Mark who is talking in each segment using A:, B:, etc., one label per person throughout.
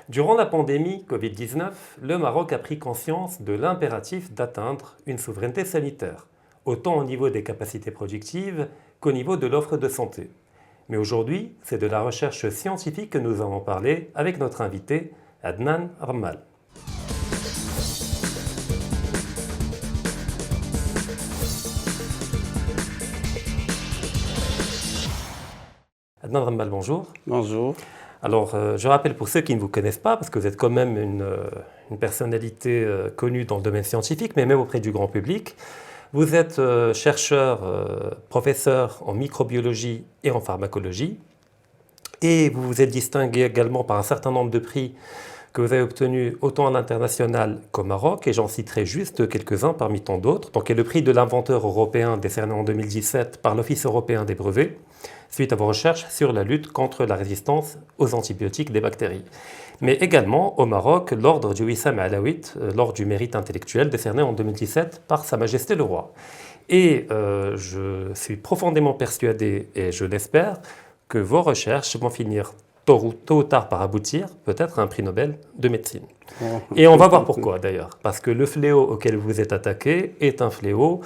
A: Durant la pandémie Covid-19, le Maroc a pris conscience de l'impératif d'atteindre une souveraineté sanitaire, autant au niveau des capacités productives qu'au niveau de l'offre de santé. Mais aujourd'hui, c'est de la recherche scientifique que nous allons parler avec notre invité, Adnan Rammal. Adnan Rammal, bonjour.
B: Bonjour.
A: Alors, je rappelle pour ceux qui ne vous connaissent pas, parce que vous êtes quand même une personnalité connue dans le domaine scientifique, mais même auprès du grand public. Vous êtes chercheur, professeur en microbiologie et en pharmacologie, et vous vous êtes distingué également par un certain nombre de prix que vous avez obtenus autant à l'international qu'au Maroc, et j'en citerai juste quelques-uns parmi tant d'autres. Donc, il y a le prix de l'inventeur européen décerné en 2017 par l'Office européen des brevets, suite à vos recherches sur la lutte contre la résistance aux antibiotiques des bactéries. Mais également au Maroc, l'ordre du Wissam Alaouite, l'ordre du mérite intellectuel décerné en 2017 par Sa Majesté le Roi. Et je suis profondément persuadé, et je l'espère, que vos recherches vont finir tôt ou tard par aboutir peut-être à un prix Nobel de médecine. Et on va voir pourquoi d'ailleurs. Parce que le fléau auquel vous êtes attaqué est un fléau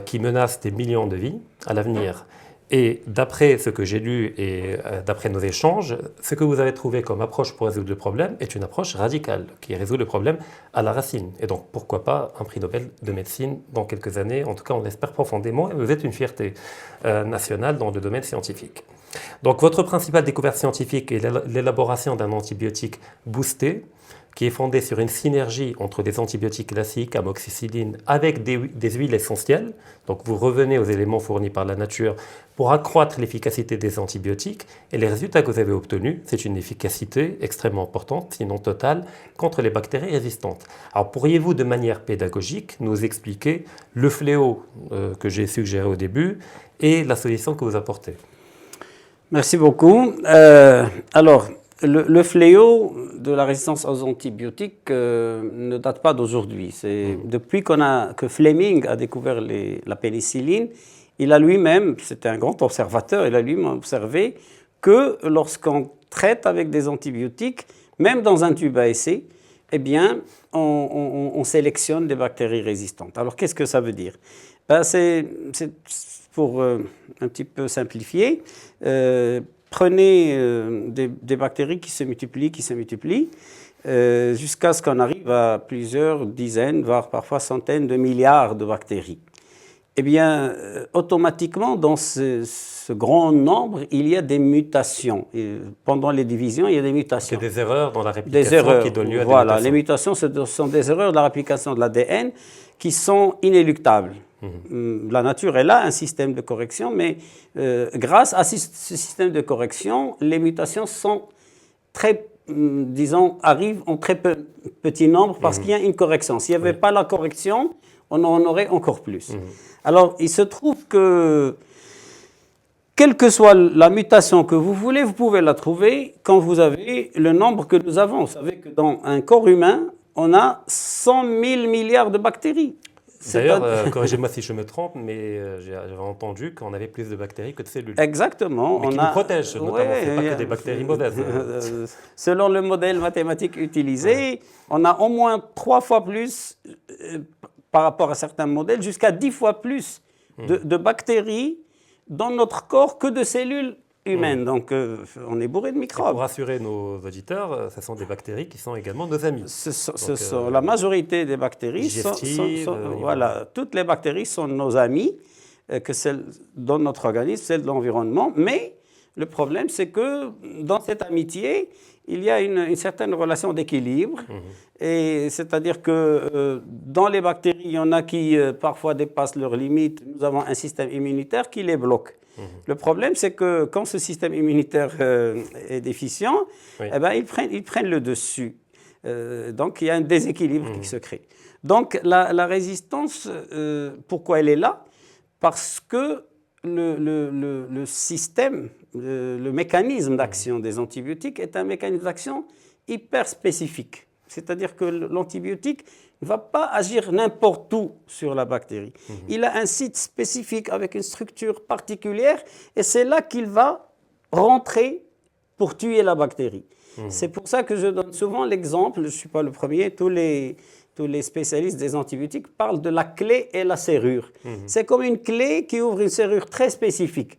A: qui menace des millions de vies à l'avenir. Et d'après ce que j'ai lu et d'après nos échanges, ce que vous avez trouvé comme approche pour résoudre le problème est une approche radicale qui résout le problème à la racine. Et donc pourquoi pas un prix Nobel de médecine dans quelques années. En tout cas, on l'espère profondément et vous êtes une fierté nationale dans le domaine scientifique. Donc votre principale découverte scientifique est l'élaboration d'un antibiotique boosté qui est fondé sur une synergie entre des antibiotiques classiques, amoxicilline, avec des huiles essentielles. Donc vous revenez aux éléments fournis par la nature pour accroître l'efficacité des antibiotiques. Et les résultats que vous avez obtenus, c'est une efficacité extrêmement importante, sinon totale, contre les bactéries résistantes. Alors pourriez-vous, de manière pédagogique, nous expliquer le fléau que j'ai suggéré au début et la solution que vous apportez?
B: Merci beaucoup. Alors, le fléau de la résistance aux antibiotiques ne date pas d'aujourd'hui. C'est depuis que Fleming a découvert la pénicilline, il a lui-même, c'était un grand observateur, il a lui-même observé que lorsqu'on traite avec des antibiotiques, même dans un tube à essai, eh bien, on sélectionne des bactéries résistantes. Alors, qu'est-ce que ça veut dire? C'est pour un petit peu simplifier, prenez des bactéries qui se multiplient, jusqu'à ce qu'on arrive à plusieurs dizaines, voire parfois centaines de milliards de bactéries. Eh bien, automatiquement, dans ce grand nombre, il y a des mutations. Et pendant les divisions, il y a des mutations.
A: C'est des erreurs dans la réplication qui donnent lieu à des mutations.
B: Voilà, les mutations, ce sont des erreurs de la réplication de l'ADN qui sont inéluctables. La nature est là, un système de correction, mais grâce à ce système de correction, les mutations sont arrivent en très petit nombre parce qu'il y a une correction. S'il n'y avait pas la correction, on en aurait encore plus. Alors, il se trouve que, quelle que soit la mutation que vous voulez, vous pouvez la trouver quand vous avez le nombre que nous avons. Vous savez que dans un corps humain, on a 100 000 milliards de bactéries.
A: D'ailleurs, corrigez-moi si je me trompe, mais j'avais entendu qu'on avait plus de bactéries que de cellules.
B: Exactement.
A: Mais qui nous protègent, notamment. Ce n'est pas que des bactéries mauvaises.
B: Selon le modèle mathématique utilisé, on a au moins 3 fois plus, par rapport à certains modèles, jusqu'à 10 fois plus de bactéries dans notre corps que de cellules humaines. Donc, on est bourré de microbes.
A: Et pour rassurer nos auditeurs, ce sont des bactéries qui sont également nos amis.
B: La majorité des bactéries voilà, toutes les bactéries sont nos amis, que celles dans notre organisme, celles de l'environnement. Mais le problème, c'est que dans cette amitié, il y a une certaine relation d'équilibre. Et c'est-à-dire que dans les bactéries, il y en a qui parfois dépassent leurs limites. Nous avons un système immunitaire qui les bloque. Le problème, c'est que quand ce système immunitaire est déficient, eh ben, ils prennent le dessus. Donc, il y a un déséquilibre qui se crée. Donc, la résistance, pourquoi elle est là? Parce que le système, le mécanisme d'action des antibiotiques est un mécanisme d'action hyper spécifique. C'est-à-dire que l'antibiotique ne va pas agir n'importe où sur la bactérie. Il a un site spécifique avec une structure particulière et c'est là qu'il va rentrer pour tuer la bactérie. C'est pour ça que je donne souvent l'exemple, je ne suis pas le premier, tous les spécialistes des antibiotiques parlent de la clé et la serrure. C'est comme une clé qui ouvre une serrure très spécifique.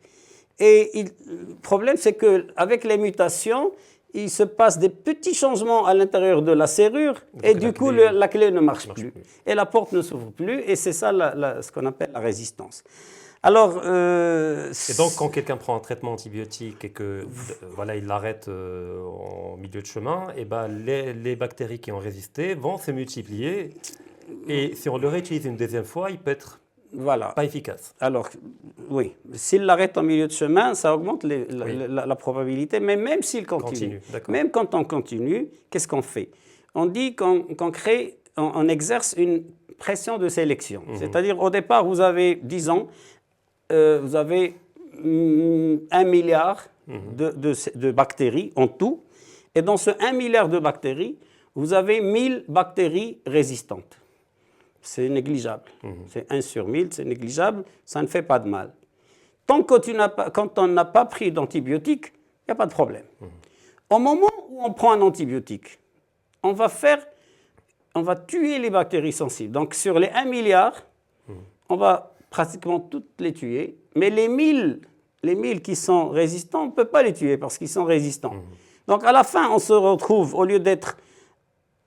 B: Et le problème, c'est qu'avec les mutations, il se passe des petits changements à l'intérieur de la serrure et du coup, la clé ne marche plus. Et la porte ne s'ouvre plus et c'est ça ce qu'on appelle la résistance. Alors,
A: et donc, quand quelqu'un prend un traitement antibiotique et que voilà, il l'arrête en milieu de chemin, et ben, les bactéries qui ont résisté vont se multiplier et si on le réutilise une deuxième fois, il peut être pas efficace.
B: Alors, oui, s'il l'arrête en milieu de chemin, ça augmente la probabilité, mais même s'il continue. Même quand on continue, qu'est-ce qu'on fait? On dit on exerce une pression de sélection. C'est-à-dire, au départ, vous avez 10 ans, vous avez 1 milliard de bactéries en tout, et dans ce 1 milliard de bactéries, vous avez 1000 bactéries résistantes. C'est négligeable. C'est 1 sur 1000, c'est négligeable, ça ne fait pas de mal. Tant que quand on n'a pas pris d'antibiotiques, il n'y a pas de problème. Au moment où on prend un antibiotique, on va tuer les bactéries sensibles. Donc sur les 1 milliard, on va pratiquement toutes les tuer, mais les 1000 qui sont résistants, on ne peut pas les tuer parce qu'ils sont résistants. Donc à la fin, on se retrouve, au lieu d'être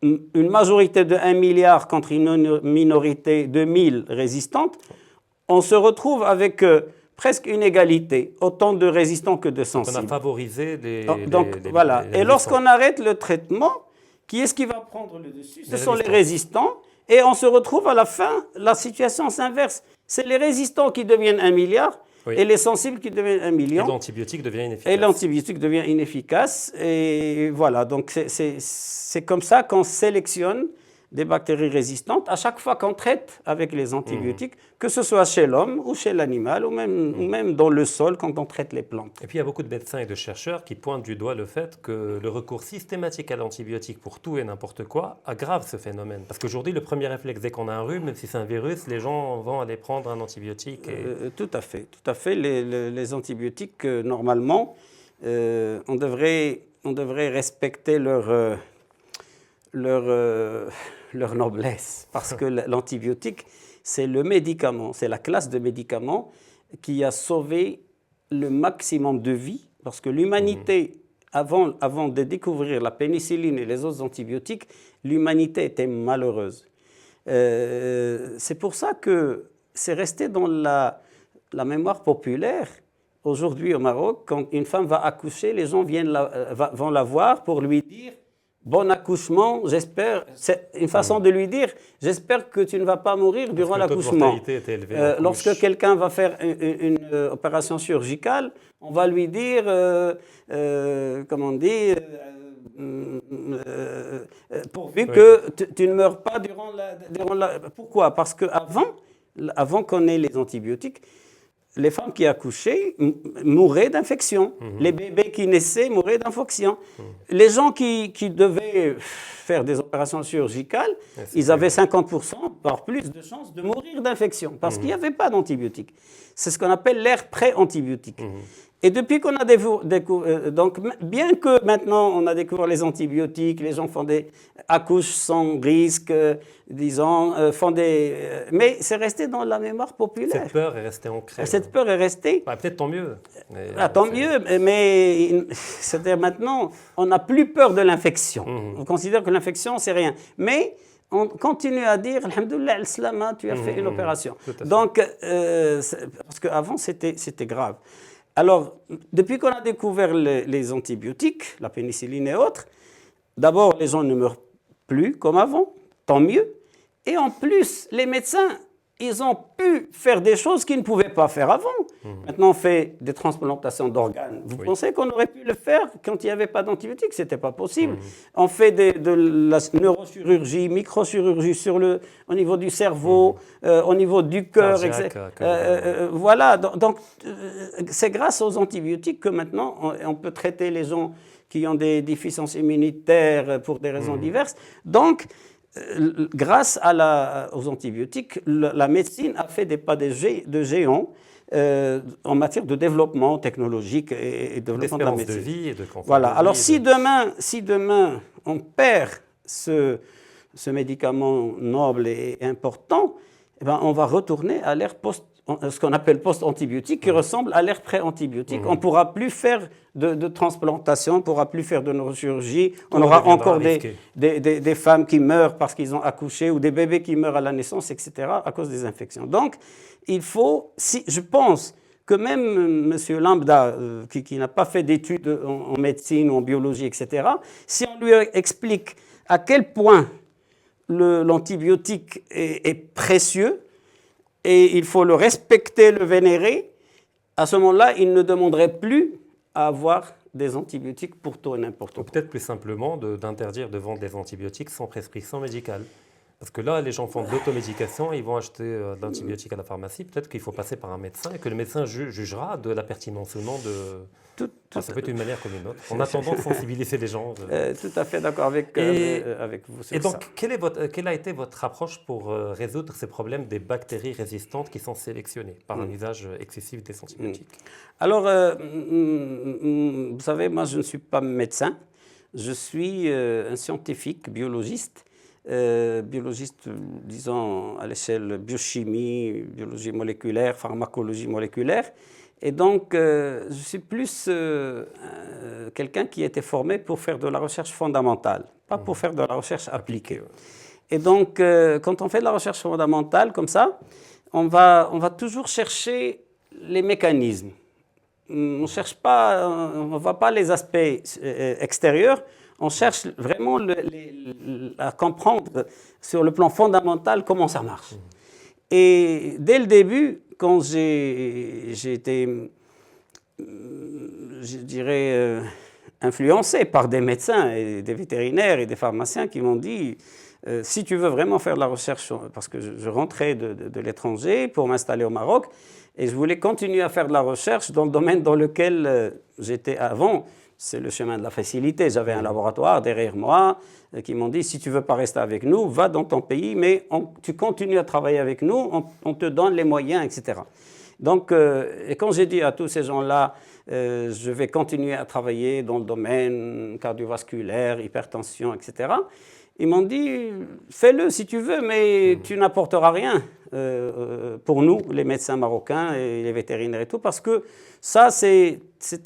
B: une majorité de 1 milliard contre une minorité de 1000 résistantes, on se retrouve avec presque une égalité, autant de résistants que de sensibles.
A: On a favorisé les
B: voilà. Et lorsqu'on arrête le traitement, qui est-ce qui va prendre le dessus? Ce sont les résistants. Et on se retrouve à la fin, la situation s'inverse. C'est les résistants qui deviennent 1 milliard et les sensibles qui deviennent 1 million.
A: Et l'antibiotique devient inefficace.
B: Et l'antibiotique devient inefficace. Et voilà, donc c'est comme ça qu'on sélectionne des bactéries résistantes à chaque fois qu'on traite avec les antibiotiques, que ce soit chez l'homme ou chez l'animal, ou même dans le sol quand on traite les plantes.
A: Et puis il y a beaucoup de médecins et de chercheurs qui pointent du doigt le fait que le recours systématique à l'antibiotique pour tout et n'importe quoi aggrave ce phénomène. Parce qu'aujourd'hui, le premier réflexe, dès qu'on a un rhume, même si c'est un virus, les gens vont aller prendre un antibiotique.
B: Tout à fait. Tout à fait. Les antibiotiques, normalement, on devrait respecter leur noblesse, parce que l'antibiotique, c'est le médicament, c'est la classe de médicaments qui a sauvé le maximum de vies, parce que l'humanité, avant de découvrir la pénicilline et les autres antibiotiques, l'humanité était malheureuse. C'est pour ça que c'est resté dans la mémoire populaire. Aujourd'hui au Maroc, quand une femme va accoucher, les gens vont la voir pour lui dire bon accouchement, j'espère. C'est une façon de lui dire j'espère que tu ne vas pas mourir durant l'accouchement. Lorsque quelqu'un va faire une opération chirurgicale, on va lui dire comment on dit pourvu que tu ne meurs pas durant la. Pourquoi? Parce qu'avant qu'on ait les antibiotiques, les femmes qui accouchaient mouraient d'infection. Les bébés qui naissaient mouraient d'infection. Les gens qui devaient faire des opérations chirurgicales, ils avaient 50%, voire plus, de chances de mourir d'infection parce qu'il n'y avait pas d'antibiotiques. C'est ce qu'on appelle l'ère pré-antibiotique. Et depuis qu'on a découvert, donc bien que maintenant on a découvert les antibiotiques, les gens accouchent sans risque, disons, mais c'est resté dans la mémoire populaire.
A: Cette peur est restée ancrée.
B: Cette peur est restée.
A: Peut-être tant mieux.
B: Tant mieux, mais c'est-à-dire maintenant, on n'a plus peur de l'infection. On considère que l'infection, c'est rien. Mais on continue à dire, alhamdoulilah, al-salama, tu as fait une opération. Donc, parce qu'avant, c'était grave. Alors, depuis qu'on a découvert les antibiotiques, la pénicilline et autres, d'abord, les gens ne meurent plus comme avant, tant mieux. Et en plus, les médecins, ils ont pu faire des choses qu'ils ne pouvaient pas faire avant. Maintenant, on fait des transplantations d'organes. Vous pensez qu'on aurait pu le faire quand il n'y avait pas d'antibiotiques? Ce n'était pas possible. On fait de la neurochirurgie, microchirurgie au niveau du cerveau, au niveau du cœur, etc. Voilà, donc c'est grâce aux antibiotiques que maintenant, on peut traiter les gens qui ont des déficiences immunitaires pour des raisons diverses. Donc, grâce aux antibiotiques, la médecine a fait des pas de géant en matière de développement technologique et développement de la médecine.
A: De vie et de confort.
B: Voilà. Alors si demain on perd ce médicament noble et important, eh ben, on va retourner à l'ère ce qu'on appelle post-antibiotique, qui ressemble à l'ère pré-antibiotique. On ne pourra plus faire de transplantation, on ne pourra plus faire de neurochirurgie. On aura encore des femmes qui meurent parce qu'ils ont accouché ou des bébés qui meurent à la naissance, etc., à cause des infections. Donc, il faut, je pense que même M. Lambda, qui n'a pas fait d'études en médecine ou en biologie, etc., si on lui explique à quel point l'antibiotique est précieux, et il faut le respecter, le vénérer, à ce moment-là, il ne demanderait plus à avoir des antibiotiques pour tout et n'importe quoi.
A: Peut-être plus simplement d'interdire de vendre des antibiotiques sans prescription médicale. Parce que là, les gens font de l'automédication, ils vont acheter de l'antibiotique à la pharmacie. Peut-être qu'il faut passer par un médecin et que le médecin jugera de la pertinence ou non de... ça peut être une manière comme une autre. En attendant de sensibiliser les gens.
B: Tout à fait d'accord avec vous sur ça.
A: Et donc, quelle a été votre approche pour résoudre ces problèmes des bactéries résistantes qui sont sélectionnées par un usage excessif des antibiotiques?
B: Alors, vous savez, moi, je ne suis pas médecin. Je suis un scientifique, biologiste. Disons, à l'échelle biochimie, biologie moléculaire, pharmacologie moléculaire. Et donc, je suis plus quelqu'un qui a été formé pour faire de la recherche fondamentale, pas pour faire de la recherche appliquée. Et donc, quand on fait de la recherche fondamentale comme ça, on va toujours chercher les mécanismes. On ne voit pas les aspects extérieurs, on cherche vraiment à comprendre sur le plan fondamental comment ça marche. Et dès le début, quand j'ai été, je dirais, influencé par des médecins et des vétérinaires et des pharmaciens qui m'ont dit si tu veux vraiment faire de la recherche, parce que je rentrais de l'étranger pour m'installer au Maroc, et je voulais continuer à faire de la recherche dans le domaine dans lequel j'étais avant. C'est le chemin de la facilité. J'avais un laboratoire derrière moi qui m'ont dit si tu ne veux pas rester avec nous, va dans ton pays, mais tu continues à travailler avec nous, on te donne les moyens, etc. Donc, et quand j'ai dit à tous ces gens-là, je vais continuer à travailler dans le domaine cardiovasculaire, hypertension, etc., ils m'ont dit fais-le si tu veux, mais tu n'apporteras rien pour nous, les médecins marocains et les vétérinaires et tout, parce que ça, c'est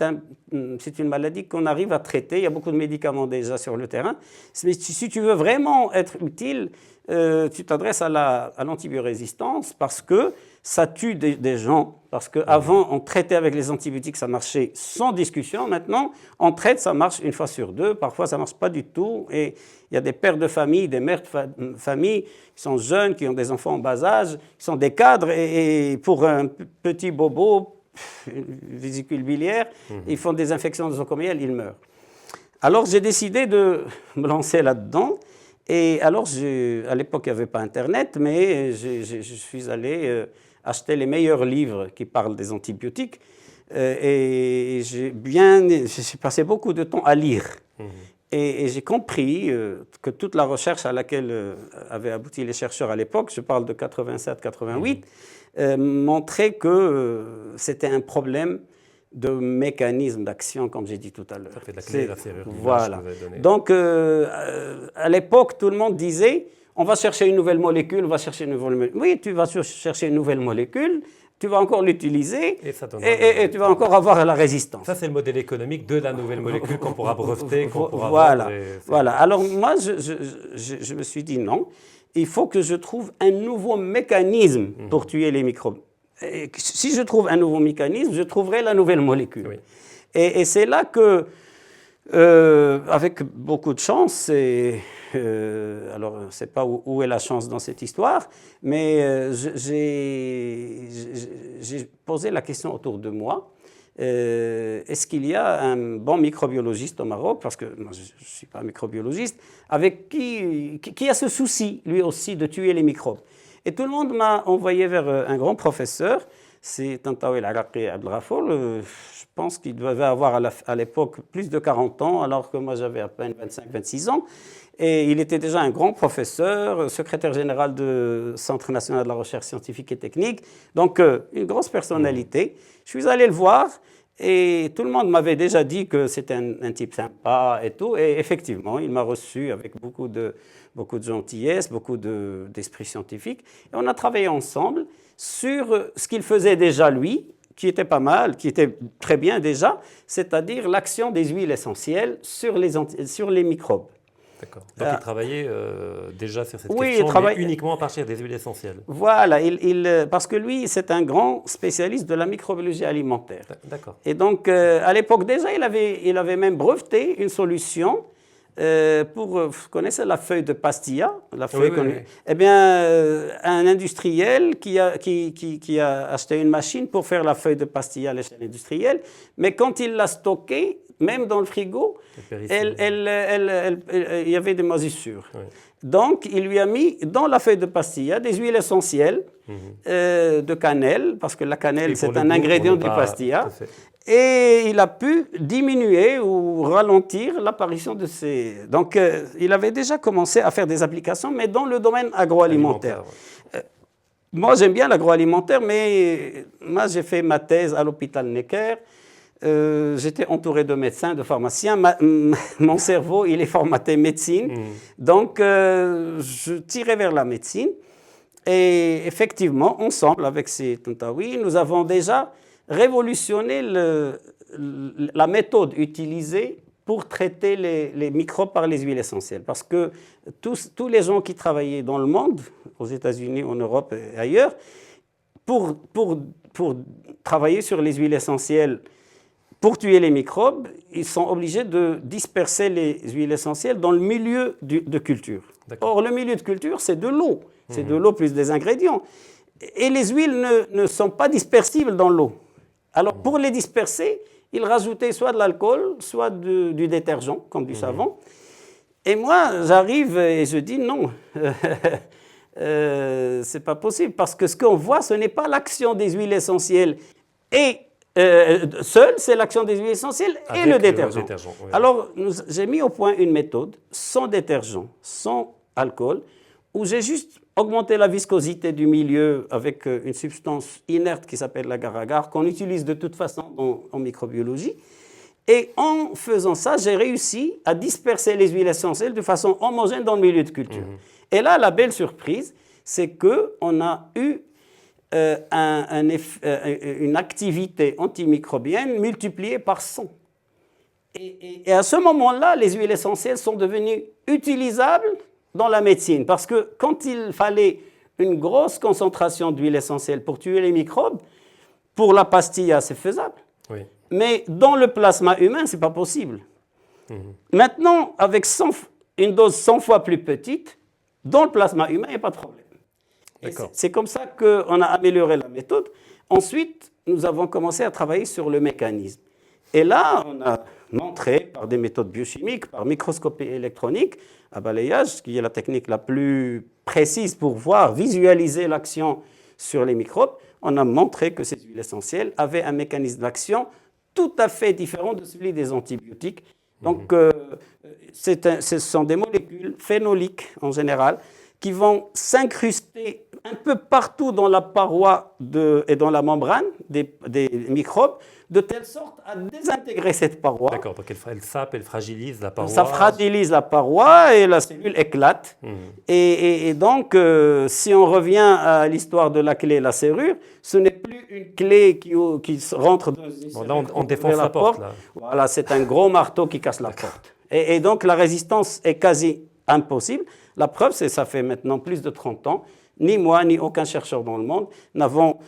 B: une maladie qu'on arrive à traiter. Il y a beaucoup de médicaments déjà sur le terrain. Mais si tu veux vraiment être utile, tu t'adresses à l'antibiorésistance parce que ça tue des gens. Parce qu'avant, on traitait avec les antibiotiques, ça marchait sans discussion. Maintenant, on traite, ça marche une fois sur deux. Parfois, ça ne marche pas du tout. Et il y a des pères de famille, des mères de famille qui sont jeunes, qui ont des enfants en bas âge, qui sont des cadres. Et pour un petit bobo, une vésicule biliaire, ils font des infections nosocomiales, ils meurent. Alors, j'ai décidé de me lancer là-dedans. Et alors, à l'époque, il n'y avait pas Internet, mais je suis allé acheter les meilleurs livres qui parlent des antibiotiques. Et j'ai passé beaucoup de temps à lire. Et j'ai compris que toute la recherche à laquelle avaient abouti les chercheurs à l'époque, je parle de 87-88, montrait que c'était un problème de mécanisme d'action, comme j'ai dit tout à l'heure.
A: Ça fait de la clé, la serrure.
B: Voilà. Donc, à l'époque, tout le monde disait, on va chercher une nouvelle molécule, on va chercher une nouvelle molécule. Oui, tu vas chercher une nouvelle molécule, tu vas encore l'utiliser et tu vas encore avoir la résistance.
A: Ça, c'est le modèle économique de la nouvelle molécule qu'on pourra breveter, qu'on pourra
B: vendre. Voilà. Alors, moi, je me suis dit non, il faut que je trouve un nouveau mécanisme pour tuer les microbes. Et si je trouve un nouveau mécanisme, je trouverai la nouvelle molécule. Oui. Et c'est là que, avec beaucoup de chance, alors je ne sais pas où est la chance dans cette histoire, mais j'ai posé la question autour de moi. Est-ce qu'il y a un bon microbiologiste au Maroc, parce que moi je ne suis pas microbiologiste, avec qui a ce souci, lui aussi, de tuer les microbes? Et tout le monde m'a envoyé vers un grand professeur, c'est Tantawi El-Araqi Abdel Ghafour. Je pense qu'il devait avoir à l'époque plus de 40 ans, alors que moi j'avais à peine 25-26 ans. Et il était déjà un grand professeur, secrétaire général du Centre national de la recherche scientifique et technique, donc une grosse personnalité. Je suis allé le voir et tout le monde m'avait déjà dit que c'était un type sympa et tout. Et effectivement, il m'a reçu avec beaucoup de gentillesse, beaucoup d'esprit scientifique. Et on a travaillé ensemble sur ce qu'il faisait déjà lui, qui était pas mal, qui était très bien déjà, c'est-à-dire l'action des huiles essentielles sur les microbes.
A: D'accord. Donc il travaillait déjà sur cette question, mais uniquement à partir des huiles essentielles.
B: Voilà, parce que lui, c'est un grand spécialiste de la microbiologie alimentaire.
A: D'accord.
B: Et donc, à l'époque déjà, il avait même breveté une solution vous connaissez la feuille de pastilla, la feuille
A: oui.
B: Eh bien, un industriel qui a acheté une machine pour faire la feuille de pastilla à l'échelle industrielle, mais quand il l'a stockée, même dans le frigo, il y avait des moisissures. Oui. Donc, il lui a mis dans la feuille de pastilla des huiles essentielles de cannelle, parce que la cannelle, c'est un ingrédient du pastilla. Et il a pu diminuer ou ralentir l'apparition de ces... Donc, il avait déjà commencé à faire des applications, mais dans le domaine agroalimentaire. Moi, j'aime bien l'agroalimentaire, mais moi, j'ai fait ma thèse à l'hôpital Necker. J'étais entouré de médecins, de pharmaciens. Mon cerveau, il est formaté médecine. Donc, je tirais vers la médecine. Et effectivement, ensemble, avec ces Tantawi, nous avons déjà révolutionné la méthode utilisée pour traiter les microbes par les huiles essentielles. Parce que tous les gens qui travaillaient dans le monde, aux États-Unis, en Europe et ailleurs, pour travailler sur les huiles essentielles, pour tuer les microbes, ils sont obligés de disperser les huiles essentielles dans le milieu de culture. Or, le milieu de culture, c'est de l'eau. C'est de l'eau plus des ingrédients. Et les huiles ne sont pas dispersibles dans l'eau. Alors, pour les disperser, ils rajoutaient soit de l'alcool, soit du détergent, comme du savon. Et moi, j'arrive et je dis non, c'est pas possible, parce que ce qu'on voit, ce n'est pas l'action des huiles essentielles et seule, c'est l'action des huiles essentielles et le détergent. Oui. Alors, j'ai mis au point une méthode sans détergent, sans alcool, où j'ai juste augmenté la viscosité du milieu avec une substance inerte qui s'appelle l'agar-agar, qu'on utilise de toute façon en microbiologie. Et en faisant ça, j'ai réussi à disperser les huiles essentielles de façon homogène dans le milieu de culture. Et là, la belle surprise, c'est qu'on a eu une activité antimicrobienne multipliée par 100. Et à ce moment-là, les huiles essentielles sont devenues utilisables dans la médecine, parce que quand il fallait une grosse concentration d'huile essentielle pour tuer les microbes, pour la pastilla, c'est faisable. Oui. Mais dans le plasma humain, ce n'est pas possible. Maintenant, avec une dose 100 fois plus petite, dans le plasma humain, il n'y a pas de problème. C'est comme ça qu'on a amélioré la méthode. Ensuite, nous avons commencé à travailler sur le mécanisme. Et là, on a montré par des méthodes biochimiques, par microscopie électronique, à balayage, qui est la technique la plus précise pour voir, visualiser l'action sur les microbes, on a montré que ces huiles essentielles avaient un mécanisme d'action tout à fait différent de celui des antibiotiques. Donc, ce sont des molécules phénoliques en général qui vont s'incruster un peu partout dans la paroi et dans la membrane des microbes, de telle sorte à désintégrer cette paroi.
A: D'accord, donc elle sape, elle fragilise la paroi.
B: Ça fragilise la paroi et la cellule éclate. Et donc, si on revient à l'histoire de la clé et la serrure, ce n'est plus une clé qui rentre dans une serrure.
A: Là, on défonce la porte. Là.
B: Voilà, c'est un gros marteau qui casse la porte. Et donc, la résistance est quasi impossible. La preuve, c'est que ça fait maintenant plus de 30 ans. Ni moi, ni aucun chercheur dans le monde n'avons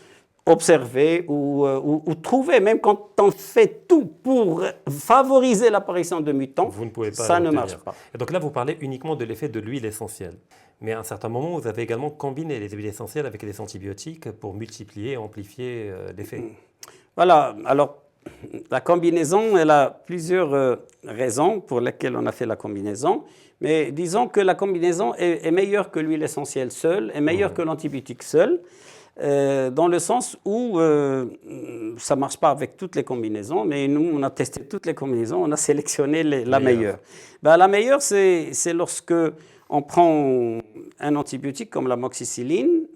B: observé ou trouvé, même quand on fait tout pour favoriser l'apparition de mutants, ça ne marche pas.
A: Et donc là, vous parlez uniquement de l'effet de l'huile essentielle. Mais à un certain moment, vous avez également combiné les huiles essentielles avec les antibiotiques pour multiplier et amplifier l'effet.
B: Voilà. Alors, la combinaison, elle a plusieurs raisons pour lesquelles on a fait la combinaison. Mais disons que la combinaison est meilleure que l'huile essentielle seule, est meilleure que l'antibiotique seul. dans le sens où ça ne marche pas avec toutes les combinaisons, mais nous, on a testé toutes les combinaisons, on a sélectionné la meilleure. Ben, la meilleure, c'est lorsque on prend un antibiotique comme l'amoxicilline,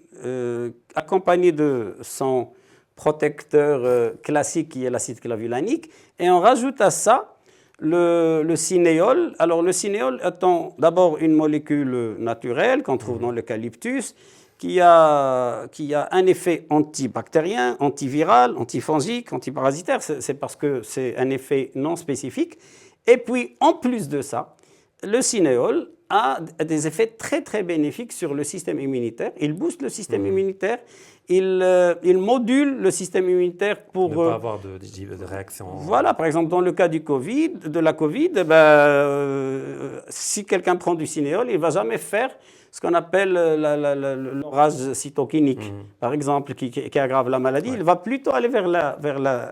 B: accompagné de son protecteur classique qui est l'acide clavulanique, et on rajoute à ça le cinéole. Alors le cinéole étant d'abord une molécule naturelle qu'on trouve dans l'eucalyptus, qui a un effet antibactérien, antiviral, antifongique, antiparasitaire, c'est parce que c'est un effet non spécifique. Et puis en plus de ça, le cinéole a des effets très très bénéfiques sur le système immunitaire. Il booste le système immunitaire, il module le système immunitaire pour
A: ne pas avoir de réaction.
B: Voilà, par exemple dans le cas de la Covid, si quelqu'un prend du cinéole, il ne va jamais faire ce qu'on appelle l'orage cytokinique, par exemple, qui aggrave la maladie. Ouais. Il va plutôt aller vers la...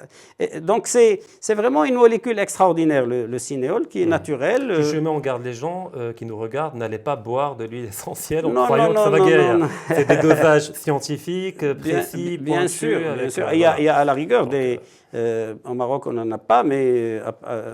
B: Donc, c'est vraiment une molécule extraordinaire, le cinéole, qui est naturel.
A: Je mets en garde les gens qui nous regardent, n'allez pas boire de l'huile essentielle en croyant que ça va guérir. C'est des dosages scientifiques, précis,
B: bien sûr. Il y a à la rigueur au Maroc, on n'en a pas, mais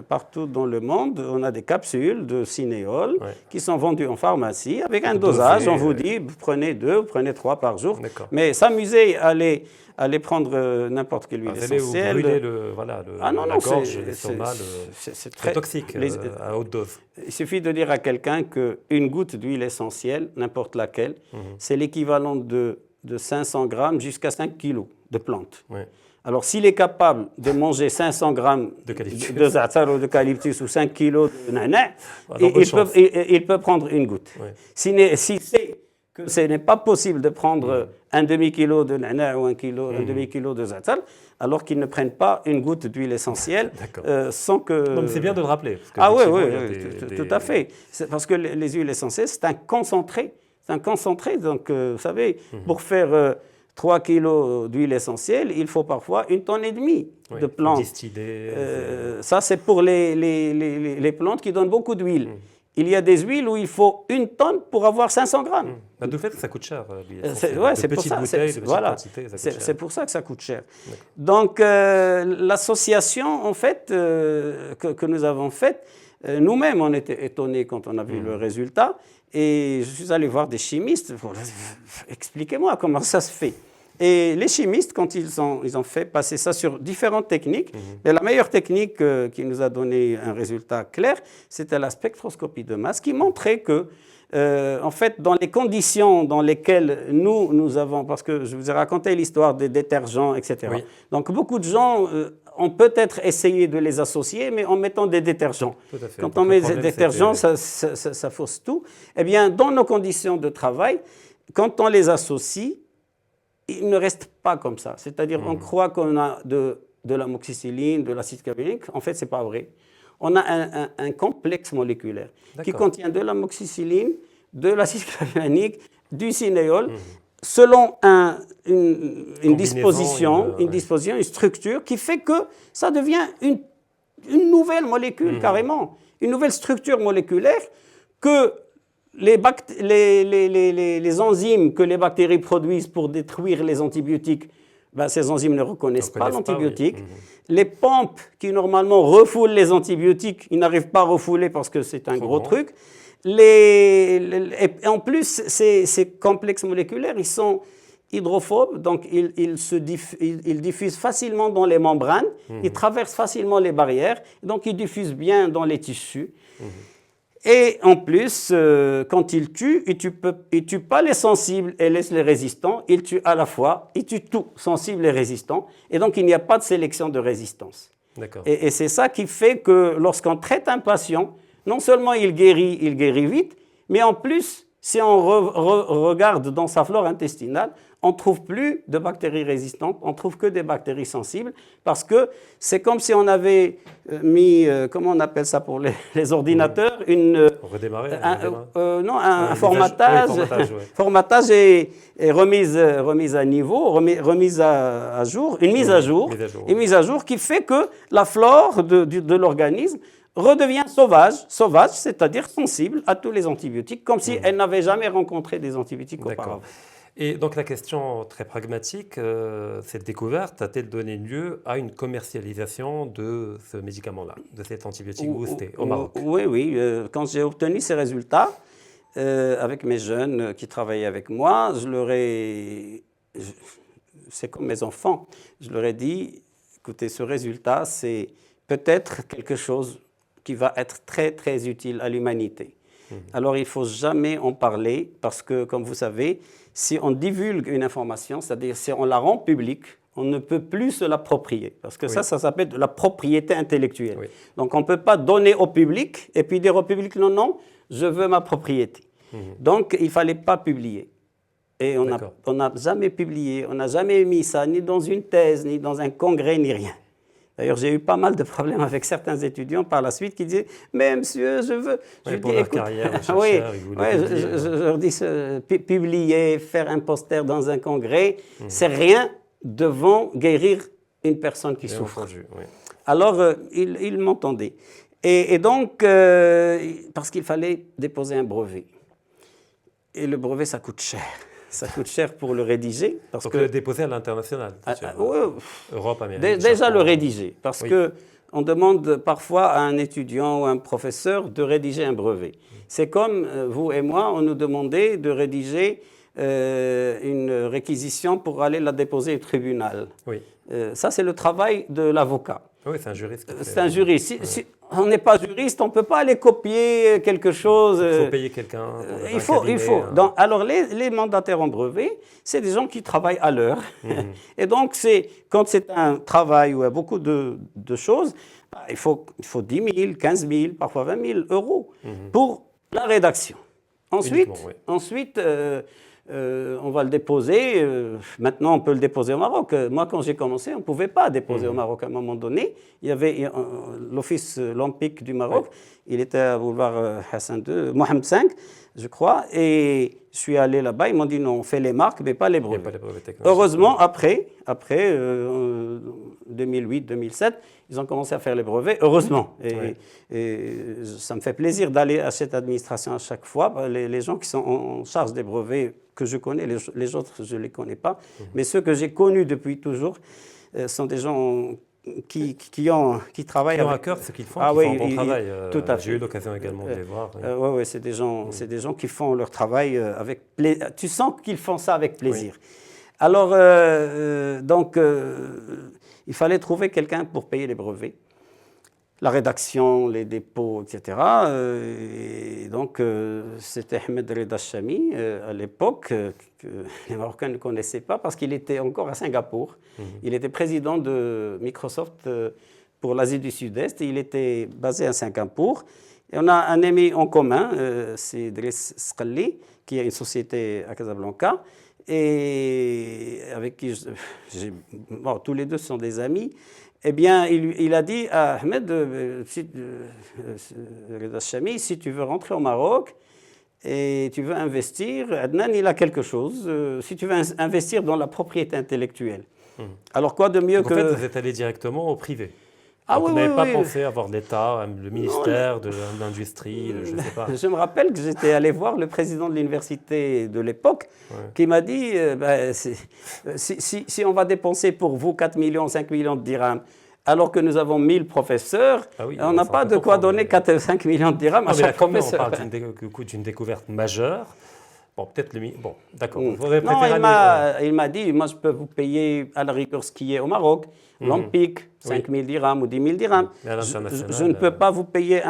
B: partout dans le monde, on a des capsules de cinéole qui sont vendues en pharmacie avec un dosage. On vous dit, vous prenez 2, vous prenez 3 par jour. Mais s'amuser à aller prendre n'importe quelle huile essentielle.
A: Vous brûlez la gorge, l'estomac, c'est très toxique à haute dose.
B: Il suffit de dire à quelqu'un qu'une goutte d'huile essentielle, n'importe laquelle, c'est l'équivalent de 500 grammes jusqu'à 5 kilos de plantes. Oui. Alors, s'il est capable de manger 500 grammes de za'atar ou d'eucalyptus ou 5 kilos de nana, il peut prendre une goutte. Oui. Si c'est que ce n'est pas possible de prendre un demi-kilo de nana ou un demi-kilo de za'atar, alors qu'ils ne prennent pas une goutte d'huile essentielle sans que...
A: Donc, c'est bien de le rappeler.
B: Parce que oui, tout à fait. Parce que les huiles essentielles, c'est un concentré. C'est un concentré. Donc, vous savez, pour faire... 3 kilos d'huile essentielle, il faut parfois 1,5 tonne de plantes.
A: Distillées.
B: Ça, c'est pour les plantes qui donnent beaucoup d'huile. Il y a des huiles où il faut 1 tonne pour avoir 500 grammes.
A: D'où le fait que ça coûte cher, l'huile
B: essentielle. C'est pour ça. C'est pour ça que ça coûte cher. Donc, l'association, en fait, que nous avons faite, nous-mêmes, on était étonnés quand on a vu le résultat. Et je suis allé voir des chimistes. Expliquez-moi comment ça se fait. Et les chimistes, quand ils ont fait passer ça sur différentes techniques, et la meilleure technique qui nous a donné un résultat clair, c'était la spectroscopie de masse, qui montrait que, en fait, dans les conditions dans lesquelles nous avons, parce que je vous ai raconté l'histoire des détergents, etc. Oui. Donc, beaucoup de gens ont peut-être essayé de les associer, mais en mettant des détergents. Quand on met des détergents, ça fausse tout. Eh bien, dans nos conditions de travail, quand on les associe, il ne reste pas comme ça. C'est-à-dire, on croit qu'on a de l'amoxicilline, de l'acide clavulanique. En fait, ce n'est pas vrai. On a un complexe moléculaire qui contient de l'amoxicilline, de l'acide clavulanique, du cinéole, selon une disposition, une structure qui fait que ça devient une nouvelle molécule, carrément. Une nouvelle structure moléculaire que les enzymes que les bactéries produisent pour détruire les antibiotiques, ces enzymes ne reconnaissent pas l'antibiotique. Oui. Les pompes qui normalement refoulent les antibiotiques, ils n'arrivent pas à refouler parce que c'est un gros truc. Et en plus, ces complexes moléculaires, ils sont hydrophobes, donc ils diffusent facilement dans les membranes, ils traversent facilement les barrières, donc ils diffusent bien dans les tissus. Et en plus, quand ils tuent, ils ne tuent pas les sensibles et laissent les résistants, ils tuent à la fois, ils tuent tout, sensibles et résistants, et donc il n'y a pas de sélection de résistance. Et c'est ça qui fait que lorsqu'on traite un patient, non seulement il guérit vite, mais en plus, si on regarde dans sa flore intestinale, on ne trouve plus de bactéries résistantes, on ne trouve que des bactéries sensibles, parce que c'est comme si on avait mis, comment on appelle ça pour les ordinateurs, un formatage, formatage et remise à niveau, remise à jour, une mise à jour qui fait que la flore de l'organisme redevient sauvage, c'est-à-dire sensible à tous les antibiotiques, comme si elle n'avait jamais rencontré des antibiotiques auparavant.
A: Et donc la question très pragmatique, cette découverte a-t-elle donné lieu à une commercialisation de ce médicament-là, de cet antibiotique boosté au Maroc?
B: Oui, oui. Quand j'ai obtenu ces résultats, avec mes jeunes qui travaillaient avec moi, c'est comme mes enfants, je leur ai dit, écoutez, ce résultat, c'est peut-être quelque chose qui va être très, très utile à l'humanité. Alors, il ne faut jamais en parler parce que, comme vous savez, si on divulgue une information, c'est-à-dire si on la rend publique, on ne peut plus se l'approprier. Parce que ça s'appelle de la propriété intellectuelle. Oui. Donc, on ne peut pas donner au public et puis dire au public, non, non, je veux ma propriété. Donc, il ne fallait pas publier. Et on n'a jamais publié, on n'a jamais mis ça ni dans une thèse, ni dans un congrès, ni rien. D'ailleurs, j'ai eu pas mal de problèmes avec certains étudiants par la suite qui disaient « Mais monsieur, je veux… »
A: pour leur carrière de chercheur, ils voulaient publier.
B: Je leur dis publier, faire un poster dans un congrès, c'est rien devant guérir une personne qui souffre.
A: Entendu, oui.
B: Alors, ils m'entendaient. Et donc, parce qu'il fallait déposer un brevet. Et le brevet, ça coûte cher. Ça coûte cher pour le rédiger.
A: Parce que le déposer à l'international, Europe, Amérique.
B: Déjà le rédiger, parce qu'on demande parfois à un étudiant ou un professeur de rédiger un brevet. C'est comme vous et moi, on nous demandait de rédiger une réquisition pour aller la déposer au tribunal.
A: Oui.
B: Ça, c'est le travail de l'avocat.
A: Oui, c'est un juriste.
B: C'est un juriste. Si on n'est pas juriste, on ne peut pas aller copier quelque chose.
A: Il faut payer quelqu'un.
B: Il faut. Alors, les mandataires en brevet, c'est des gens qui travaillent à l'heure. Et donc, quand c'est un travail où il y a beaucoup de choses, il faut 10 000, 15 000, parfois 20 000 euros pour la rédaction. Ensuite, on va le déposer. Maintenant, on peut le déposer au Maroc. Moi, quand j'ai commencé, on ne pouvait pas déposer au Maroc. À un moment donné, il y avait l'Office olympique du Maroc. Il était à boulevard Hassan II, Mohamed V, je crois. Et je suis allé là-bas. Ils m'ont dit non, on fait les marques, mais pas les brevets. Heureusement, après 2008-2007, ils ont commencé à faire les brevets. Heureusement. Et ça me fait plaisir d'aller à cette administration à chaque fois. Les gens qui sont en charge des brevets, que je connais, les autres, je ne les connais pas. Mais ceux que j'ai connus depuis toujours sont des gens qui travaillent
A: qui ont à cœur ce qu'ils font, qui font un bon travail.
B: Tout à fait.
A: J'ai eu l'occasion également de les voir.
B: Oui, c'est des gens qui font leur travail avec plaisir. Tu sens qu'ils font ça avec plaisir. Oui. Alors, il fallait trouver quelqu'un pour payer les brevets, la rédaction, les dépôts, etc. Et donc, c'était Ahmed Reda Chami, à l'époque, que les Marocains ne connaissaient pas parce qu'il était encore à Singapour. Il était président de Microsoft pour l'Asie du Sud-Est. Il était basé à Singapour. Et on a un ami en commun, c'est Driss Sqalli, qui a une société à Casablanca, et avec qui tous les deux sont des amis. Eh bien, il a dit à Ahmed Reda Chami, si tu veux rentrer au Maroc et tu veux investir, Adnan, il a quelque chose, si tu veux investir dans la propriété intellectuelle. Alors, quoi de mieux
A: que… En fait, vous êtes allé directement au privé. Vous n'avez pas pensé avoir l'État, le ministère de l'Industrie, je ne sais pas.
B: Je me rappelle que j'étais allé voir le président de l'université de l'époque qui m'a dit si on va dépenser pour vous 4 millions, 5 millions de dirhams, alors que nous avons 1000 professeurs, on n'a pas de quoi donner 4 ou 5 millions de dirhams à chaque professeur.
A: On parle d'une découverte majeure. Bon, peut-être Bon, d'accord.
B: Non, il m'a dit, moi je peux vous payer à la rigueur ce qui est au Maroc, l'Olympique, 5 000 dirhams ou 10 000 dirhams. Je ne peux pas vous payer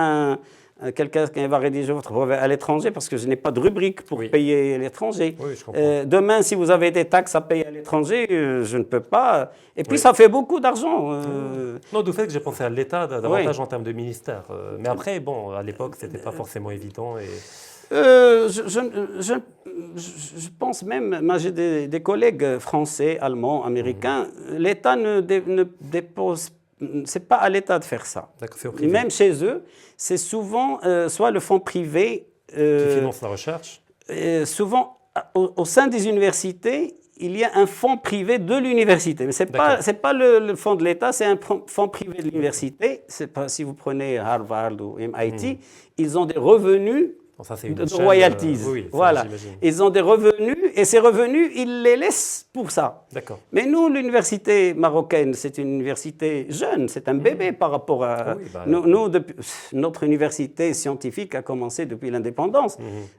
B: quelqu'un qui va rédiger votre brevet à l'étranger parce que je n'ai pas de rubrique pour payer l'étranger.
A: Oui, je comprends.
B: Demain, si vous avez des taxes à payer à l'étranger, je ne peux pas. Et puis, ça fait beaucoup d'argent.
A: Non, du fait que j'ai pensé à l'État davantage en termes de ministère. Mais après, bon, à l'époque, ce n'était pas forcément évident.
B: Je pense même, moi j'ai des collègues français, allemands, américains, l'État ne dépose, c'est pas à l'État de faire ça.
A: Et
B: même chez eux, c'est souvent soit le fonds privé
A: qui finance la recherche.
B: Souvent, au sein des universités, il y a un fonds privé de l'université. Mais ce n'est pas le fonds de l'État, c'est un fonds privé de l'université. Si vous prenez Harvard ou MIT, ils ont des revenus de royalties.
A: Oui,
B: voilà. Ils ont des revenus et ses revenus, il les laisse pour ça.
A: D'accord.
B: Mais nous, l'université marocaine, c'est une université jeune, c'est un bébé par rapport à...
A: Oui, bah,
B: notre université scientifique a commencé depuis l'indépendance.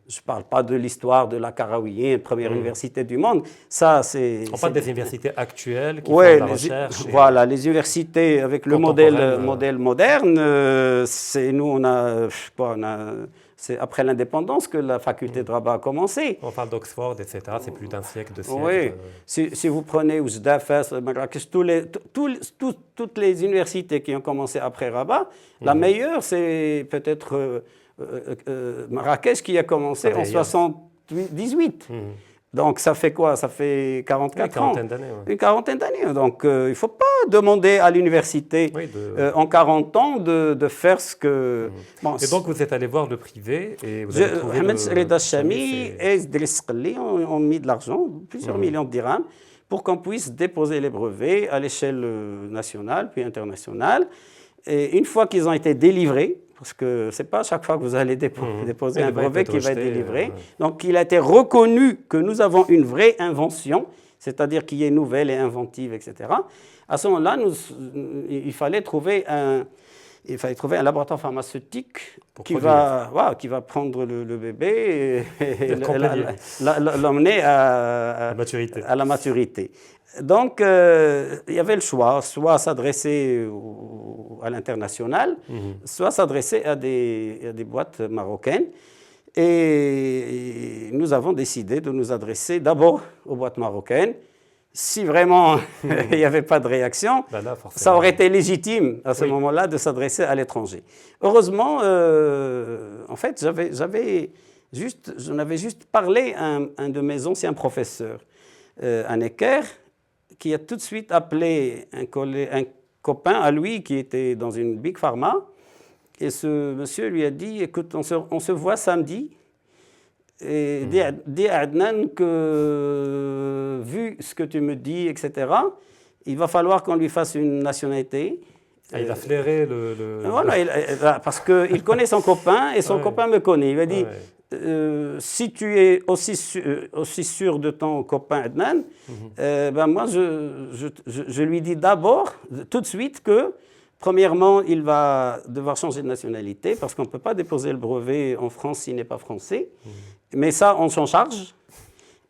B: Je ne parle pas de l'histoire de la Karaouienne, première université du monde. Ça, c'est...
A: On parle des universités actuelles qui font de la recherche.
B: Voilà, les universités avec le modèle moderne, c'est nous, c'est après l'indépendance que la faculté de Rabat a commencé.
A: On parle d'Oxford, etc. C'est plus d'un siècle, 2 siècles.
B: Oui. Si vous prenez Oujda, Fès, Marrakech, toutes les universités qui ont commencé après Rabat, la meilleure, c'est peut-être Marrakech qui a commencé en 78. Donc, ça fait quoi? Ça fait 44 ans. Une quarantaine d'années. Donc, il ne faut pas demander à l'université en 40 ans de faire ce que...
A: Bon, et donc, vous êtes allé voir le privé et vous avez trouvé
B: Ahmed Reda Chami et Idriss Qali ont mis de l'argent, plusieurs millions de dirhams, pour qu'on puisse déposer les brevets à l'échelle nationale puis internationale. Et une fois qu'ils ont été délivrés, parce que ce n'est pas à chaque fois que vous allez déposer un brevet qui va être délivré. Donc, il a été reconnu que nous avons une vraie invention, c'est-à-dire qui est nouvelle et inventive, etc. À ce moment-là, il fallait trouver un laboratoire pharmaceutique qui va prendre le bébé et l'emmener à la maturité. Donc, il y avait le choix, soit s'adresser à l'international, soit s'adresser à des boîtes marocaines. Et nous avons décidé de nous adresser d'abord aux boîtes marocaines. Si vraiment il n'y avait pas de réaction, ça aurait été légitime à ce moment-là de s'adresser à l'étranger. Heureusement, en fait, j'en avais juste parlé à un de mes anciens professeurs, à Necker, qui a tout de suite appelé un copain à lui qui était dans une Big Pharma. Et ce monsieur lui a dit, écoute, on se voit samedi. Et dis à Adnan que, vu ce que tu me dis, etc., il va falloir qu'on lui fasse une nationalité.
A: Il a flairé
B: Voilà, parce qu'il connaît son copain et son copain me connaît. Il m'a dit, si tu es aussi sûr de ton copain Adnan, moi, je lui dis d'abord, tout de suite, que premièrement, il va devoir changer de nationalité parce qu'on ne peut pas déposer le brevet en France s'il n'est pas français. Mais ça, on s'en charge.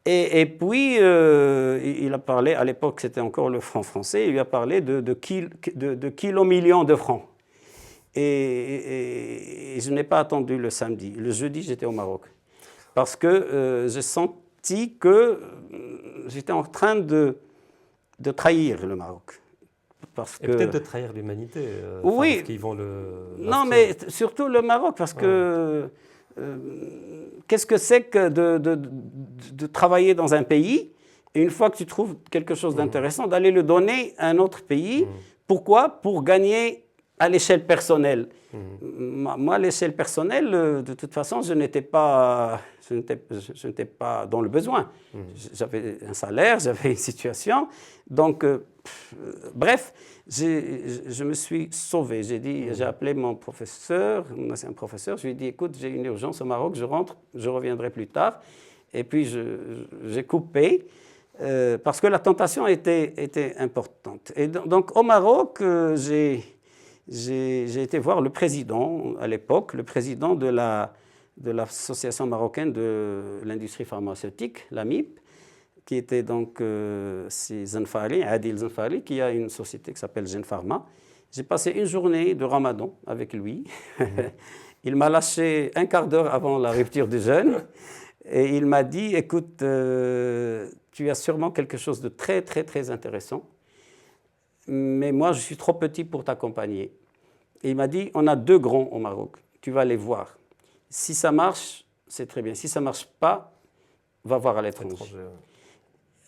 B: Et puis, il a parlé, à l'époque, c'était encore le franc français, il lui a parlé de kilomillions de francs. Et je n'ai pas attendu le samedi. Le jeudi, j'étais au Maroc. Parce que j'ai senti que j'étais en train de trahir le Maroc.
A: Et peut-être de trahir l'humanité.
B: Oui.
A: Parce qu'ils vont
B: non, mais surtout le Maroc, parce que qu'est-ce que c'est que de travailler dans un pays, et une fois que tu trouves quelque chose d'intéressant, d'aller le donner à un autre pays. Pourquoi? Pour gagner à l'échelle personnelle. Moi, à l'échelle personnelle, de toute façon, je n'étais pas dans le besoin. J'avais un salaire, j'avais une situation. Donc, bref, je me suis sauvé. J'ai appelé mon professeur, mon ancien professeur, je lui ai dit, écoute, j'ai une urgence au Maroc, je rentre, je reviendrai plus tard. Et puis, j'ai coupé. Parce que la tentation était importante. Et donc, au Maroc, j'ai été voir le président, à l'époque, le président de l'association marocaine de l'industrie pharmaceutique, l'AMIP, qui était donc Zenfali, Adil Zenfali, qui a une société qui s'appelle Genpharma. J'ai passé une journée de Ramadan avec lui. Il m'a lâché un quart d'heure avant la rupture du jeûne. Et il m'a dit, écoute, tu as sûrement quelque chose de très, très, très intéressant, mais moi, je suis trop petit pour t'accompagner. Et il m'a dit, on a 2 grands au Maroc, tu vas les voir. Si ça marche, c'est très bien. Si ça ne marche pas, va voir à l'étranger.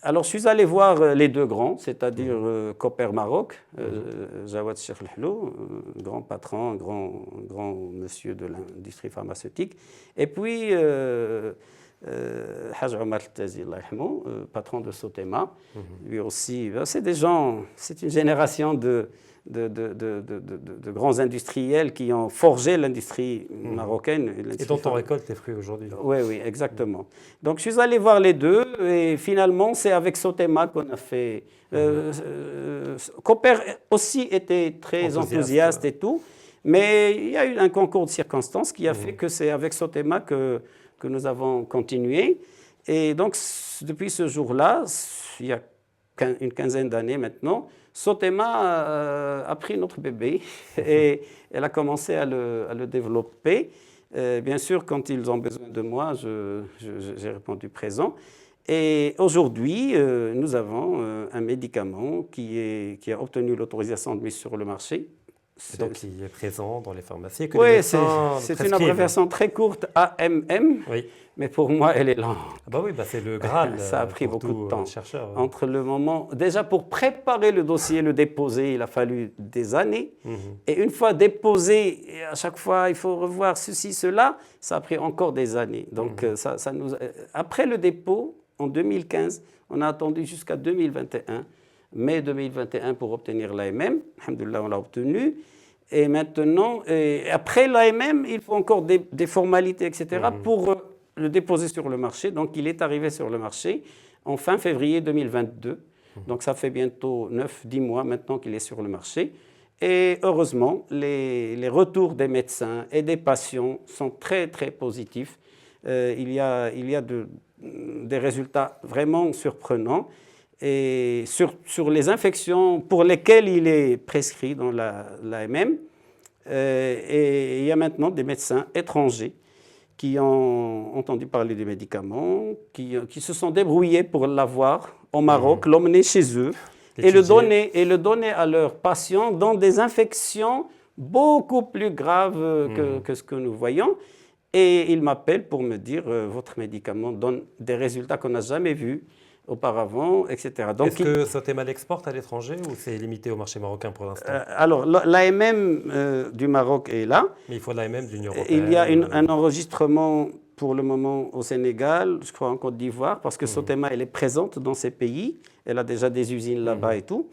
B: Alors, je suis allé voir les 2 grands, c'est-à-dire Copper Maroc, Jawad Cheikh Lhlou, grand patron, grand monsieur de l'industrie pharmaceutique, et puis Haj Omar Tazi, patron de Sotema. Lui aussi, c'est des gens, c'est une génération de grands industriels qui ont forgé l'industrie marocaine.
A: Et dont on récolte les fruits aujourd'hui.
B: Oui, oui, exactement. Donc je suis allé voir les deux et finalement c'est avec Sotema qu'on a fait... Cooper aussi était très enthousiaste et tout, mais il y a eu un concours de circonstances qui a fait que c'est avec Sotema que nous avons continué. Et donc depuis ce jour-là, il y a une quinzaine d'années maintenant, Sotema a pris notre bébé et elle a commencé à le développer. Bien sûr, quand ils ont besoin de moi, j'ai répondu présent. Et aujourd'hui, nous avons un médicament qui a obtenu l'autorisation de mise sur le marché.
A: Donc, il est présent dans les pharmacies.
B: Oui, c'est une abréviation très courte, AMM.
A: Oui.
B: Mais pour moi, elle est lente.
A: Ah bah oui, c'est le Graal.
B: Ça a pris beaucoup de temps.
A: Chercheur, ouais.
B: Entre le moment, déjà pour préparer le dossier, le déposer, il a fallu des années. Et une fois déposé, à chaque fois, il faut revoir ceci, cela. Ça a pris encore des années. Donc, après le dépôt, en 2015, on a attendu jusqu'à 2021, mai 2021, pour obtenir l'AMM. Alhamdoulilah, on l'a obtenu. Et maintenant, après l'AMM, il faut encore des formalités, etc., pour le déposer sur le marché. Donc, il est arrivé sur le marché en fin février 2022. Donc, ça fait bientôt 9-10 mois maintenant qu'il est sur le marché. Et heureusement, les retours des médecins et des patients sont très, très positifs. Il y a des résultats vraiment surprenants. Et sur les infections pour lesquelles il est prescrit dans l'AMM, et il y a maintenant des médecins étrangers qui ont entendu parler du médicament, qui se sont débrouillés pour l'avoir au Maroc, l'emmener chez eux et le donner à leurs patients dans des infections beaucoup plus graves que ce que nous voyons. Et ils m'appellent pour me dire votre médicament donne des résultats qu'on n'a jamais vus auparavant, etc.
A: Est-ce que Sotema l'exporte à l'étranger ou c'est limité au marché marocain pour l'instant?
B: Alors, l'AMM du Maroc est là.
A: Mais il faut l'AMM de l'Union européenne.
B: Il y a un enregistrement pour le moment au Sénégal, je crois en Côte d'Ivoire, parce que Sotema, elle est présente dans ces pays. Elle a déjà des usines là-bas et tout.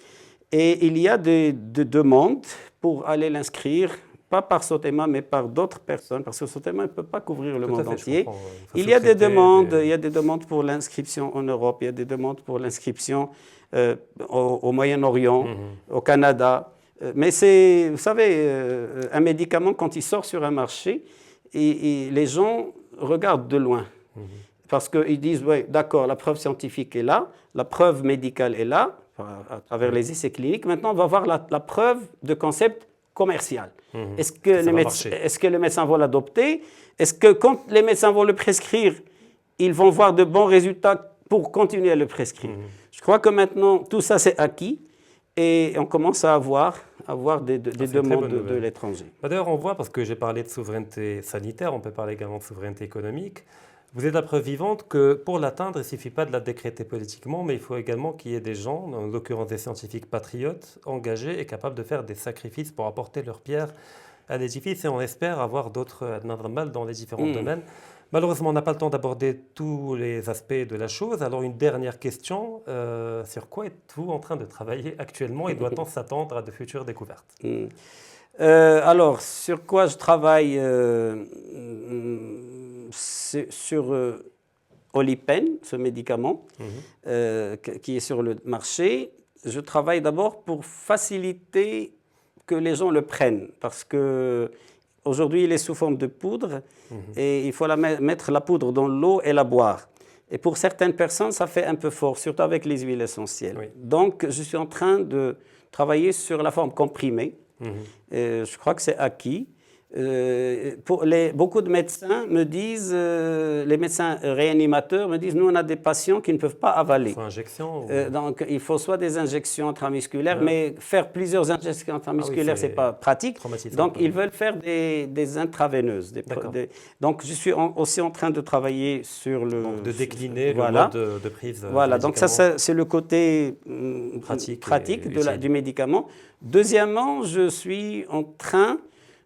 B: Et il y a des demandes pour aller l'inscrire, pas par Sotema, mais par d'autres personnes, parce que Sotema ne peut pas couvrir le monde entier. Il y a des demandes pour l'inscription en Europe, il y a des demandes pour l'inscription au Moyen-Orient, au Canada. Mais c'est, vous savez, un médicament, quand il sort sur un marché, et les gens regardent de loin. Parce qu'ils disent, oui, d'accord, la preuve scientifique est là, la preuve médicale est là, à travers les essais cliniques. Maintenant, on va voir la preuve de concept commercial. Est-ce que les médecins vont l'adopter? Est-ce que quand les médecins vont le prescrire, ils vont voir de bons résultats pour continuer à le prescrire? Je crois que maintenant, tout ça, c'est acquis et on commence à avoir des demandes de l'étranger.
A: D'ailleurs, on voit, parce que j'ai parlé de souveraineté sanitaire, on peut parler également de souveraineté économique. Vous êtes la preuve vivante que pour l'atteindre, il ne suffit pas de la décréter politiquement, mais il faut également qu'il y ait des gens, en l'occurrence des scientifiques patriotes, engagés et capables de faire des sacrifices pour apporter leur pierre à l'édifice. Et on espère avoir d'autres mal dans les différents domaines. Malheureusement, on n'a pas le temps d'aborder tous les aspects de la chose. Alors, une dernière question. Sur quoi êtes-vous en train de travailler actuellement et doit-on s'attendre à de futures découvertes?
B: Alors, sur quoi je travaille sur Olipen, ce médicament qui est sur le marché. Je travaille d'abord pour faciliter que les gens le prennent parce qu'aujourd'hui, il est sous forme de poudre et il faut mettre la poudre dans l'eau et la boire. Et pour certaines personnes, ça fait un peu fort, surtout avec les huiles essentielles. Oui. Donc, je suis en train de travailler sur la forme comprimée. Je crois que c'est acquis. Beaucoup de médecins me disent, les médecins réanimateurs me disent, nous on a des patients qui ne peuvent pas avaler.
A: Il faut injection
B: donc il faut soit des injections intramusculaires, mais faire plusieurs injections intramusculaires, c'est pas pratique. Donc ils veulent faire des intraveineuses. Donc je suis aussi en train de travailler sur le...
A: Donc de décliner le mode de prise.
B: Voilà, donc ça c'est le côté pratique du médicament. Deuxièmement, je suis en train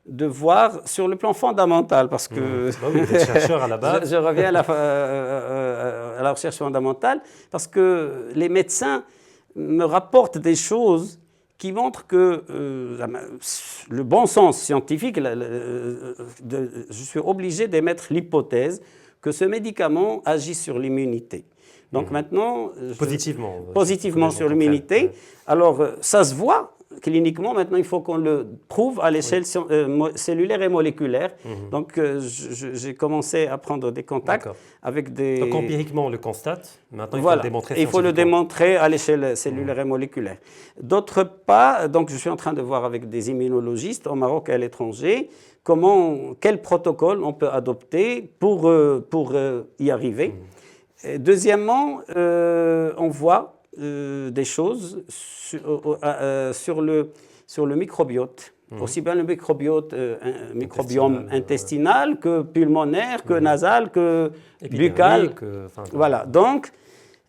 B: de voir sur le plan fondamental, parce que
A: oui, vous êtes chercheur à la base.
B: je reviens à la recherche fondamentale, parce que les médecins me rapportent des choses qui montrent que le bon sens scientifique, je suis obligé d'émettre l'hypothèse que ce médicament agit sur l'immunité. Donc maintenant, positivement sur l'immunité. Alors ça se voit cliniquement. Maintenant, il faut qu'on le prouve à l'échelle cellulaire et moléculaire. Donc j'ai commencé à prendre des contacts avec des...
A: Donc empiriquement, on le constate. Maintenant, il faut le démontrer.
B: Il faut le démontrer à l'échelle cellulaire et moléculaire. D'autre part, donc je suis en train de voir avec des immunologistes au Maroc et à l'étranger quel protocole on peut adopter pour y arriver. Deuxièmement, on voit des choses sur le microbiote, aussi bien le microbiome intestinal que pulmonaire, que nasal, que buccal. Voilà, donc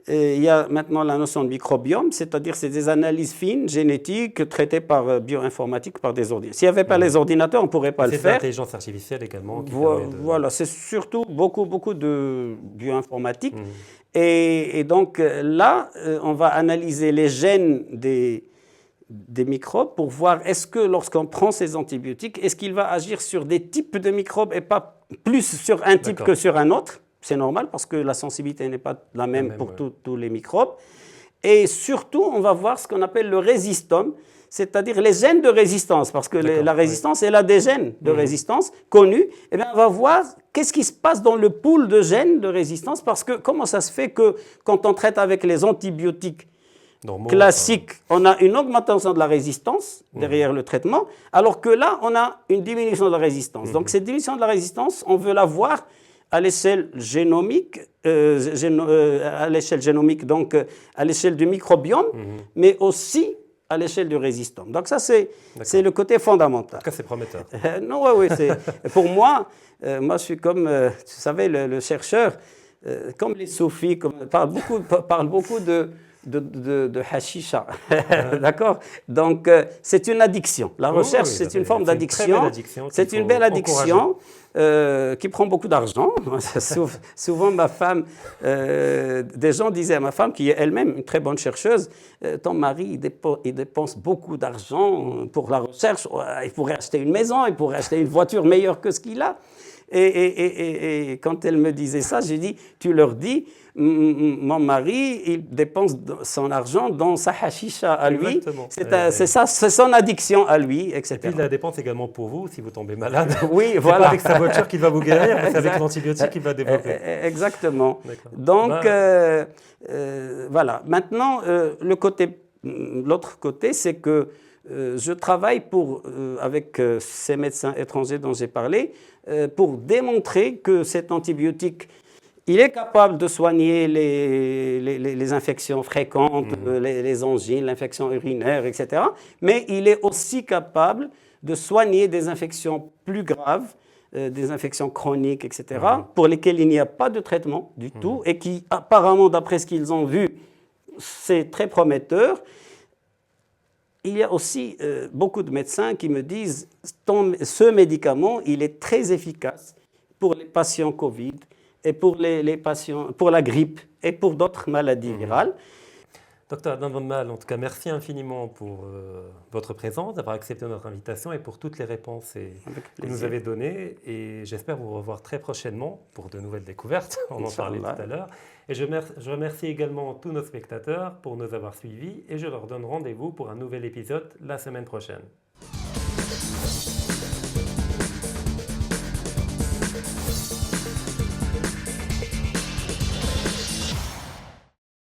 B: il y a maintenant la notion de microbiome, c'est-à-dire c'est des analyses fines, génétiques, traitées par bioinformatique, par des ordinateurs. S'il n'y avait pas les ordinateurs, on ne pourrait pas le faire.
A: C'est l'intelligence artificielle également.
B: Voilà, c'est surtout beaucoup de bioinformatique. Et donc là, on va analyser les gènes des microbes pour voir est-ce que lorsqu'on prend ces antibiotiques, est-ce qu'il va agir sur des types de microbes et pas plus sur un type que sur un autre. C'est normal parce que la sensibilité n'est pas la même pour tous les microbes. Et surtout, on va voir ce qu'on appelle le résistome, c'est-à-dire les gènes de résistance, parce que la résistance, elle a des gènes de résistance connus. Eh bien, on va voir qu'est-ce qui se passe dans le pool de gènes de résistance, parce que comment ça se fait que quand on traite avec les antibiotiques classiques, on a une augmentation de la résistance derrière le traitement, alors que là, on a une diminution de la résistance. Donc, cette diminution de la résistance, on veut la voir à l'échelle génomique, donc à l'échelle du microbiome, mais aussi à l'échelle du résistome. Donc ça, c'est le côté fondamental.
A: En tout cas, c'est prometteur.
B: Non, oui, pour moi, je suis comme, tu savais, le chercheur, comme les soufis, parlent beaucoup de hashisha. D'accord? Donc, c'est une addiction. La recherche, c'est une forme d'addiction. C'est une belle addiction qui prend beaucoup d'argent. Souvent, ma femme, des gens disaient à ma femme, qui est elle-même une très bonne chercheuse, ton mari, il dépense beaucoup d'argent pour la recherche. Il pourrait acheter une maison, il pourrait acheter une voiture meilleure que ce qu'il a. Et quand elle me disait ça, j'ai dit, tu leur dis, mon mari, il dépense son argent dans sa hashisha à lui. C'est ça, c'est son addiction à lui, etc.
A: Et puis il la dépense également pour vous, si vous tombez malade.
B: Oui, voilà.
A: Pas avec sa voiture qu'il va vous guérir, mais c'est avec l'antibiotique qu'il va développer.
B: Exactement. Donc, voilà. Maintenant, l'autre côté, c'est que je travaille avec ces médecins étrangers dont j'ai parlé pour démontrer que cet antibiotique, il est capable de soigner les infections fréquentes, les angines, l'infection urinaire, etc. Mais il est aussi capable de soigner des infections plus graves, des infections chroniques, etc., pour lesquelles il n'y a pas de traitement du tout et qui, apparemment, d'après ce qu'ils ont vu, c'est très prometteur. Il y a aussi beaucoup de médecins qui me disent ce médicament, il est très efficace pour les patients Covid et pour les patients, pour la grippe et pour d'autres maladies virales.
A: Docteur Adnan Bonmal, en tout cas, merci infiniment pour votre présence, d'avoir accepté notre invitation et pour toutes les réponses que vous nous avez données. Et j'espère vous revoir très prochainement pour de nouvelles découvertes. On en parlait tout à l'heure. Et je remercie également tous nos spectateurs pour nous avoir suivis et je leur donne rendez-vous pour un nouvel épisode la semaine prochaine.